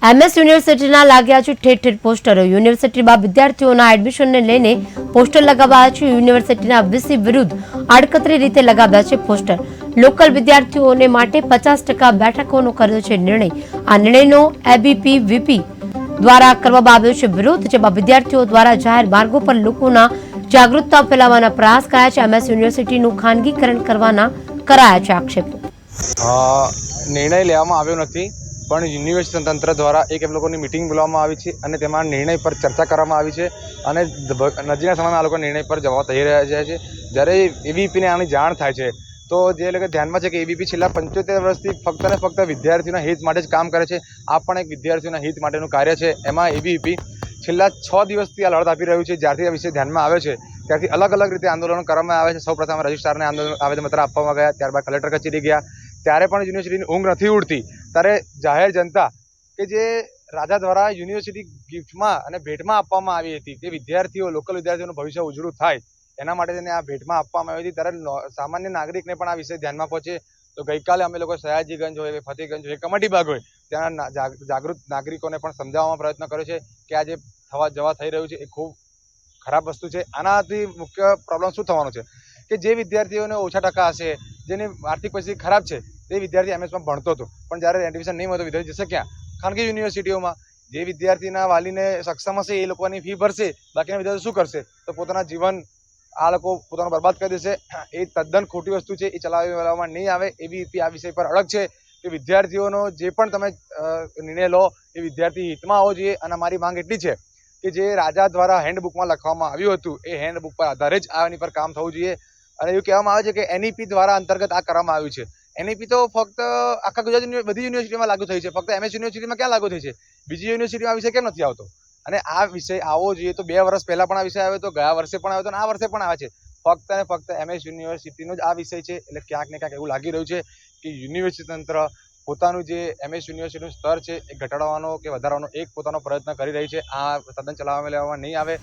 MS યુનિવર્સિટીના લાગ્યા છે ઠેર ઠેર પોસ્ટરો। યુનિવર્સિટીમાં વિદ્યાર્થીઓના એડમિશનને લઈને પોસ્ટર લગાવ્યા છે। યુનિવર્સિટીના વીસી વિરુદ્ધ આડકતરી રીતે લગાવ્યા છે પોસ્ટર। લોકલ વિદ્યાર્થીઓને માટે 50% બેઠકોનો કર્યો છે નિર્ણય। આ નિર્ણયનો એબીપી વીપી દ્વારા કરવામાં આવ્યો છે વિરોધ, જેમાં વિદ્યાર્થીઓ દ્વારા જાહેર માર્ગો પર લોકોના જાગૃતતા ફેલાવવાના પ્રયાસ કરાયા છે। એમએસ યુનિવર્સિટીનું ખાનગીકરણ કરવાના કરાયા છે આક્ષેપો। નિર્ણય લેવામાં આવ્યો નથી, પણ યુનિવર્સિટી તંત્ર દ્વારા એક એમ લોકોની મિટિંગ બોલાવવામાં આવી છે અને તેમાં નિર્ણય પર ચર્ચા કરવામાં આવી છે અને નજીકના સમયમાં આ લોકો નિર્ણય પર જવા થઈ રહ્યા છે। જ્યારે એબીપીને આની જાણ થાય છે તો જે લોકો ધ્યાનમાં છે કે એબીપી છેલ્લા 75 વર્ષથી ફક્ત ને ફક્ત વિદ્યાર્થીઓના હિત માટે જ કામ કરે છે। આ પણ એક વિદ્યાર્થીઓના હિત માટેનું કાર્ય છે। એમાં એબીપી છેલ્લા 6 દિવસથી આ લડત આપી રહ્યું છે। જ્યારથી આ વિષય ધ્યાનમાં આવે છે ત્યારથી અલગ અલગ રીતે આંદોલન કરવામાં આવે છે। સૌપ્રથમ રજિસ્ટ્રારને આવેદનપત્ર આપવામાં ગયા, ત્યારબાદ કલેક્ટર કચેરી ગયા, ત્યારે પણ યુનિવર્સિટીની ઊંઘ નથી ઉડતી। ત્યારે જાહેર જનતા કે જે રાજા દ્વારા યુનિવર્સિટી ગિફ્ટમાં અને ભેટમાં આપવામાં આવી હતી, તે વિદ્યાર્થીઓ લોકલ વિદ્યાર્થીઓનું ભવિષ્ય ઉજળું થાય એના માટે તેને આ ભેટમાં આપવામાં આવી હતી। ત્યારે સામાન્ય નાગરિકને પણ આ વિષય ધ્યાનમાં પહોંચે તો ગઈકાલે અમે લોકો સયાજીગંજ હોય, ફતેહગંજ હોય, કમાટીબાગ હોય, ત્યાંના જાગૃત નાગરિકોને પણ સમજાવવાનો પ્રયત્ન કર્યો છે કે આ જે જવા થઈ રહ્યું છે એ ખૂબ ખરાબ વસ્તુ છે। આનાથી મુખ્ય પ્રોબ્લેમ શું થવાનો છે કે જે વિદ્યાર્થીઓને ઓછા ટકા હશે, જેની આર્થિક પરિસ્થિતિ ખરાબ છે, તે વિદ્યાર્થી એમએસમાં ભણતો હતો, પણ જ્યારે એડમિશન નહીં મળે તો વિદ્યાર્થી જશે ક્યાં? ખાનગી યુનિવર્સિટીઓમાં। જે વિદ્યાર્થીના વાલીને સક્ષમ હશે એ લોકોની ફી ભરશે, બાકીના વિદ્યાર્થીઓ શું કરશે? તો પોતાના જીવન આ લોકો પોતાનો બરબાદ કરી દેશે। એ તદ્દન ખોટી વસ્તુ છે, એ ચલાવવામાં નહીં આવે। એબીપી આ વિષય પર અડગ છે કે વિદ્યાર્થીઓનો જે પણ તમે નિર્ણય લો એ વિદ્યાર્થી હિતમાં આવવો જોઈએ। અને અમારી માંગ એટલી છે કે જે રાજા દ્વારા હેન્ડબુકમાં લખવામાં આવ્યું હતું એ હેન્ડબુક પર આધારે જ આની પર કામ થવું જોઈએ। અને એવું કહેવામાં આવે છે કે એનઈપી દ્વારા અંતર્ગત આ કરવામાં આવ્યું છે। એનઈપી તો ફક્ત આખા ગુજરાતની બધી યુનિવર્સિટીમાં લાગુ થઈ છે, ફક્ત એમએસ યુનિવર્સિટીમાં ક્યાં લાગુ થઈ છે? બીજી યુનિવર્સિટીમાં આ વિષય કેમ નથી આવતો? અને આ વિષય આવવો જોઈએ તો 2 વર્ષ પહેલા પણ આ વિષય આવ્યો હતો, ગયા વર્ષે પણ આવ્યો હતો અને આ વર્ષે પણ આવે છે। ફક્ત અને ફક્ત એમએસ યુનિવર્સિટીનો જ આ વિષય છે। એટલે ક્યાંક ને ક્યાંક એવું લાગી રહ્યું છે કે યુનિવર્સિટી તંત્ર પોતાનું જે એમએસ યુનિવર્સિટીનું સ્તર છે એ ઘટાડવાનો કે વધારવાનો એક પોતાનો પ્રયત્ન કરી રહી છે। આ તદ્દન ચલાવવામાં લેવામાં નહીં આવે।